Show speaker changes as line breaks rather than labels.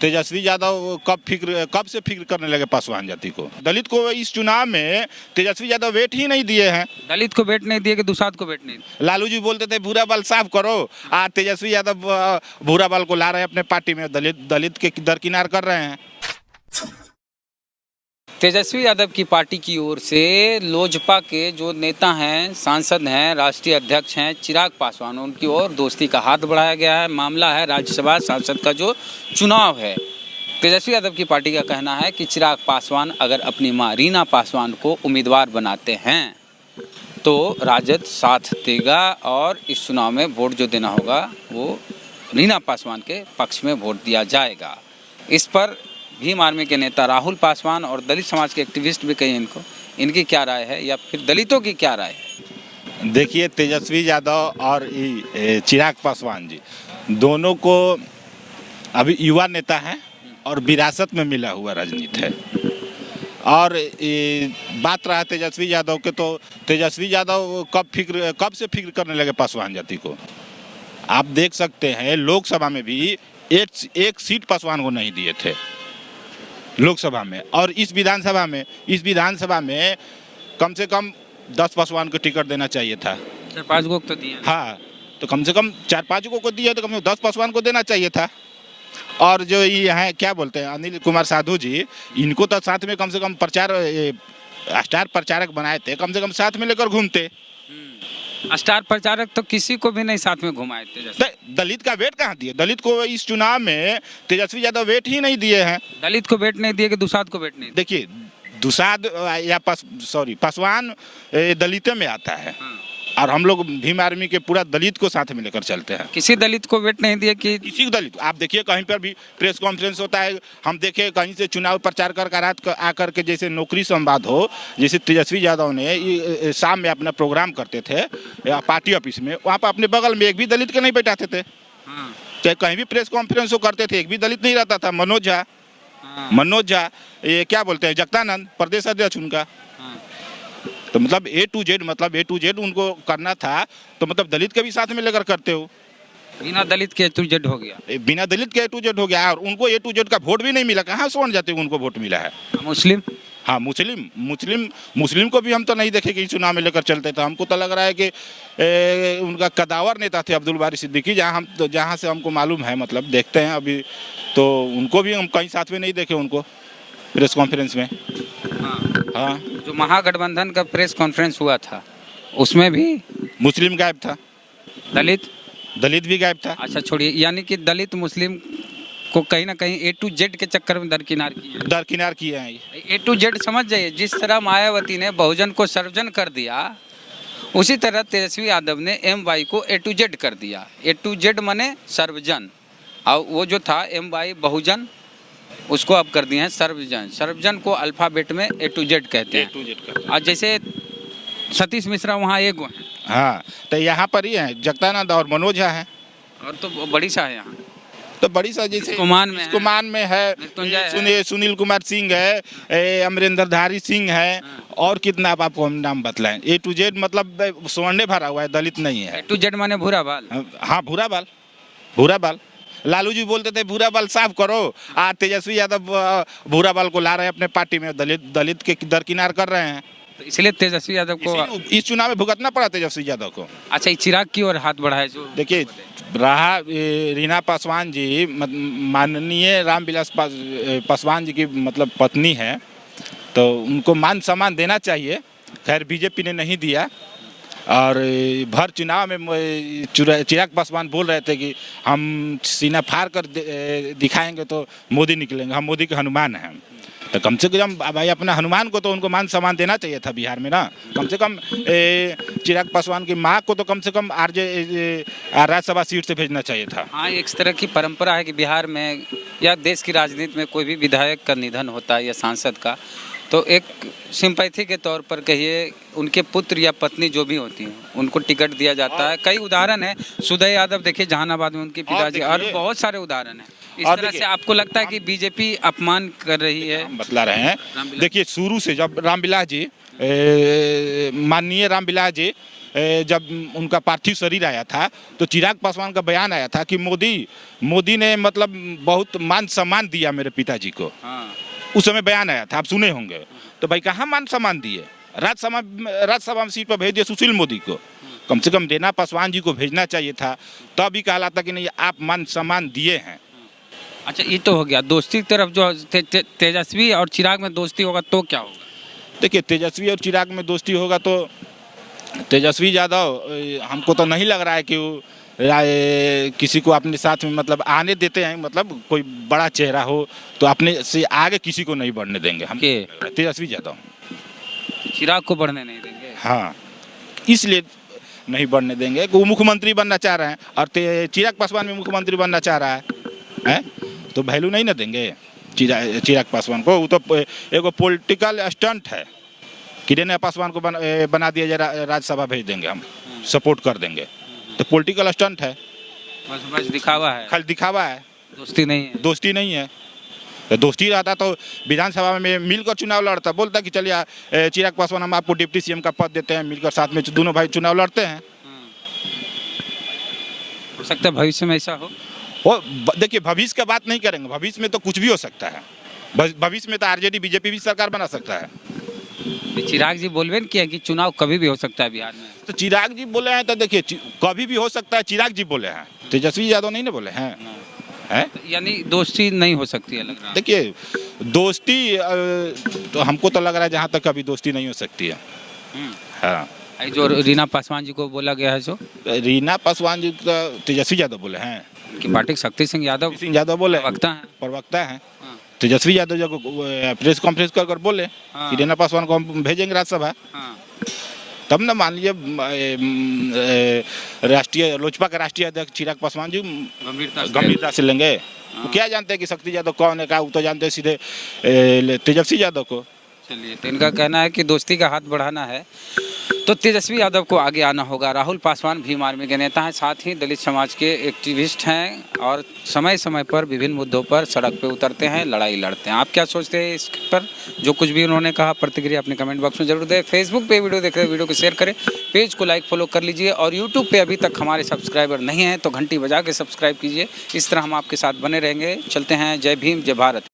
तेजस्वी यादव कब से फिक्र करने लगे पासवान जाति को। दलित को इस चुनाव में तेजस्वी यादव वेट ही नहीं दिए हैं।
दलित को वेट नहीं दिए कि दुसाध को वेट नहीं दिए।
लालू जी बोलते थे भूरा बाल साफ करो, आज तेजस्वी यादव भूरा बाल को ला रहे हैं अपने पार्टी में, दलित के दरकिनार कर रहे हैं।
तेजस्वी यादव की पार्टी की ओर से लोजपा के जो नेता हैं, सांसद हैं, राष्ट्रीय अध्यक्ष हैं चिराग पासवान, उनकी ओर दोस्ती का हाथ बढ़ाया गया है। मामला है राज्यसभा सांसद का जो चुनाव है। तेजस्वी यादव की पार्टी का कहना है कि चिराग पासवान अगर अपनी मां रीना पासवान को उम्मीदवार बनाते हैं तो राजद साथ देगा और इस चुनाव में वोट जो देना होगा वो रीना पासवान के पक्ष में वोट दिया जाएगा। इस पर भीम आर्मी के नेता राहुल पासवान और दलित समाज के एक्टिविस्ट भी कहें इनकी क्या राय है या फिर दलितों की क्या राय है।
देखिए, तेजस्वी यादव और चिराग पासवान जी दोनों को अभी युवा नेता हैं और विरासत में मिला हुआ राजनीति है। और बात रहा तेजस्वी यादव के, तो तेजस्वी यादव कब से फिक्र करने लगे पासवान जाति को। आप देख सकते हैं लोकसभा में भी एक सीट पासवान को नहीं दिए थे लोकसभा में, और इस विधानसभा में कम से कम 10 पासवान को टिकट देना चाहिए था।
4-5 को तो दिया।
हाँ, तो कम से कम 4-5 को दिया तो कम से कम 10 पासवान को देना चाहिए था। और जो ये हैं क्या बोलते हैं अनिल कुमार साधु जी, इनको तो साथ में कम से कम स्टार प्रचारक बनाए थे, कम से कम साथ में लेकर घूमते।
स्टार प्रचारक तो किसी को भी नहीं साथ में घुमाए थे।
दलित का वेट कहाँ दिए। दलित को इस चुनाव में तेजस्वी यादव वेट ही नहीं दिए हैं।
दलित को वेट नहीं दिए कि दुसाध को वेट नहीं दिए।
देखिए, दुसाध या पासवान दलित में आता है।
हाँ।
और हम लोग भीम आर्मी के पूरा दलित को साथ में लेकर चलते हैं।
किसी दलित को वेट नहीं दिया कि
किसी दलित, आप देखिए कहीं पर भी प्रेस कॉन्फ्रेंस होता है, हम देखे कहीं से चुनाव प्रचार कर रात आकर के जैसे नौकरी संवाद हो, जैसे तेजस्वी यादव ने शाम में अपना प्रोग्राम करते थे पार्टी ऑफिस में, वहाँ पर अपने बगल में एक भी दलित के नहीं बैठाते थे। चाहे कहीं भी प्रेस कॉन्फ्रेंस हो करते थे, एक भी दलित नहीं रहता था। मनोज झा ये क्या बोलते हैं जगदानंद प्रदेश अध्यक्ष उनका। तो मतलब ए टू जेड उनको करना था, तो मतलब दलित के भी साथ में लेकर करते हो।
बिना दलित के ए टू जेड हो गया।
बिना दलित के ए टू जेड हो गया, और उनको ए टू जेड का वोट भी नहीं मिला। कहाँ स्वर्ण जाते उनको वोट मिला है।
मुस्लिम,
हाँ, मुस्लिम को भी हम तो नहीं देखे कि चुनाव में लेकर चलते थे। हमको तो लग रहा है कि उनका कदावर नेता थे अब्दुल बारी सिद्दीकी, जहाँ से हमको मालूम है, मतलब देखते हैं अभी, तो उनको भी हम कहीं साथ में नहीं देखे उनको प्रेस कॉन्फ्रेंस में। हाँ,
जो महागठबंधन का प्रेस कॉन्फ्रेंस हुआ था उसमें भी
मुस्लिम गायब था, दलित भी गायब था।
अच्छा छोड़िए, यानी कि दलित मुस्लिम को कहीं ना कहीं ए टू जेड के चक्कर में दरकिनार किए हैं। ए टू जेड समझ जाइए, जिस तरह मायावती ने बहुजन को सर्वजन कर दिया, उसी तरह तेजस्वी यादव ने MY को ए टू जेड कर दिया। ए टू जेड माने सर्वजन, और वो जो था MY बहुजन, उसको अब कर दिए हैं सर्वजन को अल्फाबेट में ए टू जेड कहते हैं। और जैसे सतीश मिश्रा वहाँ एक हैं।
हाँ, तो यहाँ पर ही है जगदानंद और मनोज झा हैं।
और तो बड़ी सा है यहाँ,
तो बड़ी सा जैसे कुमान में है सुनील कुमार सिंह है, अमरिंदरधारी सिंह है, और कितना आपको हम नाम बतलाएं। ए टू जेड मतलब स्वर्ण भरा हुआ है, दलित नहीं है।
ए टू जेड माने भूरा बाल।
हाँ, भूरा बाल। लालू जी बोलते थे भूरा बाल साफ करो, आज तेजस्वी यादव भूरा बाल को ला रहे हैं अपने पार्टी में, दलित के दरकिनार कर रहे हैं।
तो इसलिए तेजस्वी यादव को
इस चुनाव में भुगतना पड़ा तेजस्वी यादव को।
अच्छा, चिराग की ओर हाथ बढ़ाए जो
देखिए, रीना पासवान जी माननीय रामविलास पासवान जी की मतलब पत्नी है, तो उनको मान सम्मान देना चाहिए। खैर बीजेपी ने नहीं दिया, और भर चुनाव में चिराग पासवान बोल रहे थे कि हम सीना फाड़ कर दिखाएंगे तो मोदी निकलेंगे, हम मोदी के हनुमान हैं। तो कम से कम भाई अपना हनुमान को तो उनको मान सम्मान देना चाहिए था बिहार में ना। कम से कम चिराग पासवान की माँ को तो कम से कम राज्यसभा सीट से भेजना चाहिए था।
हाँ, एक तरह की परंपरा है कि बिहार में या देश की राजनीति में कोई भी विधायक का निधन होता है या सांसद का, तो एक सिंपैथी के तौर पर कहिए उनके पुत्र या पत्नी जो भी होती हैं उनको टिकट दिया जाता है। कई उदाहरण है, सुदय यादव देखिए जहानाबाद में उनके पिताजी, और बहुत सारे उदाहरण हैं। इस तरह से आपको लगता है कि बीजेपी अपमान कर रही है?
बतला रहे हैं, देखिए शुरू से जब रामविलास जी माननीय रामविलास जी जब उनका पार्थिव शरीर आया था तो चिराग पासवान का बयान आया था कि मोदी ने मतलब बहुत मान सम्मान दिया मेरे पिताजी को।
हाँ।
उस समय बयान आया था, आप सुने होंगे। तो भाई कहाँ मान सम्मान दिए? राज्यसभा में सीट पर भेज दिए सुशील मोदी को। कम से कम रीना पासवान जी को भेजना चाहिए था, तब भी कहलाता कि नहीं आप मान सम्मान दिए हैं।
अच्छा, ये तो हो गया दोस्ती की तरफ। जो तेजस्वी और चिराग में दोस्ती होगा तो क्या होगा?
देखिए, तेजस्वी और चिराग में दोस्ती होगा तो तेजस्वी यादव हमको तो नहीं लग रहा है कि वो किसी को अपने साथ में मतलब आने देते हैं। मतलब कोई बड़ा चेहरा हो तो अपने से आगे किसी को नहीं बढ़ने देंगे हम। तेजस्वी यादव
चिराग को बढ़ने नहीं देंगे।
हाँ, इसलिए नहीं बढ़ने देंगे कि वो मुख्यमंत्री बनना चाह रहे हैं और चिराग पासवान भी मुख्यमंत्री बनना चाह रहा है तो वैल्यू नहीं ना देंगे चिराग पासवान को। वो तो एक पॉलिटिकल स्टंट है कि रीना पासवान को बना दिया जाए, राज्यसभा भेज देंगे हम, सपोर्ट कर देंगे। तो पॉलिटिकल स्टंट है,
बस दिखावा है,
खाली दिखावा है,
दोस्ती नहीं है।
दोस्ती नहीं है। तो दोस्ती रहता तो विधानसभा में मिलकर चुनाव लड़ता, बोलता कि चलिए चिराग पासवान हम आपको डिप्टी सीएम का पद देते हैं, मिलकर साथ में दोनों भाई चुनाव लड़ते हैं।
हो सकता है भविष्य में ऐसा हो।
देखिए, भविष्य का बात नहीं करेंगे, भविष्य में तो कुछ भी हो सकता है। भविष्य में तो आरजेडी बीजेपी भी सरकार बना सकता है।
चिराग जी बोलबे न किया कि चुनाव कभी भी हो सकता है बिहार में।
तो चिराग जी बोले हैं तो देखिए कभी भी हो सकता है, चिराग जी बोले हैं, तेजस्वी यादव नहीं ना बोले हैं।
यानी दोस्ती नहीं हो सकती है लग रहा है।
देखिए, दोस्ती तो हमको तो लग रहा है जहाँ तक अभी दोस्ती नहीं हो सकती है। हाँ,
जो रीना पासवान जी को बोला गया है, जो
रीना पासवान जी का तेजस्वी यादव बोले हैं
कि पार्टी शक्ति सिंह यादव
बोले
प्रवक्ता हैं।
तेजस्वी यादव जो प्रेस कॉन्फ्रेंस कर बोले कि रीना पासवान को हम भेजेंगे राज्यसभा। तब ना मान लीजिए राष्ट्रीय लोजपा का राष्ट्रीय अध्यक्ष चिराग पासवान जी गंभीरता से लेंगे। वो क्या जानते हैं कि शक्ति यादव कौन है, वो तो जानते हैं सीधे तेजस्वी यादव को।
चलिए, तो इनका कहना है कि दोस्ती का हाथ बढ़ाना है तो तेजस्वी यादव को आगे आना होगा। राहुल पासवान भीम आर्मी के नेता हैं, साथ ही दलित समाज के एक्टिविस्ट हैं और समय समय पर विभिन्न मुद्दों पर सड़क पे उतरते हैं, लड़ाई लड़ते हैं। आप क्या सोचते हैं इस पर? जो कुछ भी उन्होंने कहा, प्रतिक्रिया अपने कमेंट बॉक्स में जरूर दें। फेसबुक पे वीडियो देख रहे हैं, वीडियो को शेयर करें, पेज को लाइक फॉलो कर लीजिए और यूट्यूब पे अभी तक हमारे सब्सक्राइबर नहीं हैं तो घंटी बजा के सब्सक्राइब कीजिए। इस तरह हम आपके साथ बने रहेंगे। चलते हैं। जय भीम, जय भारत।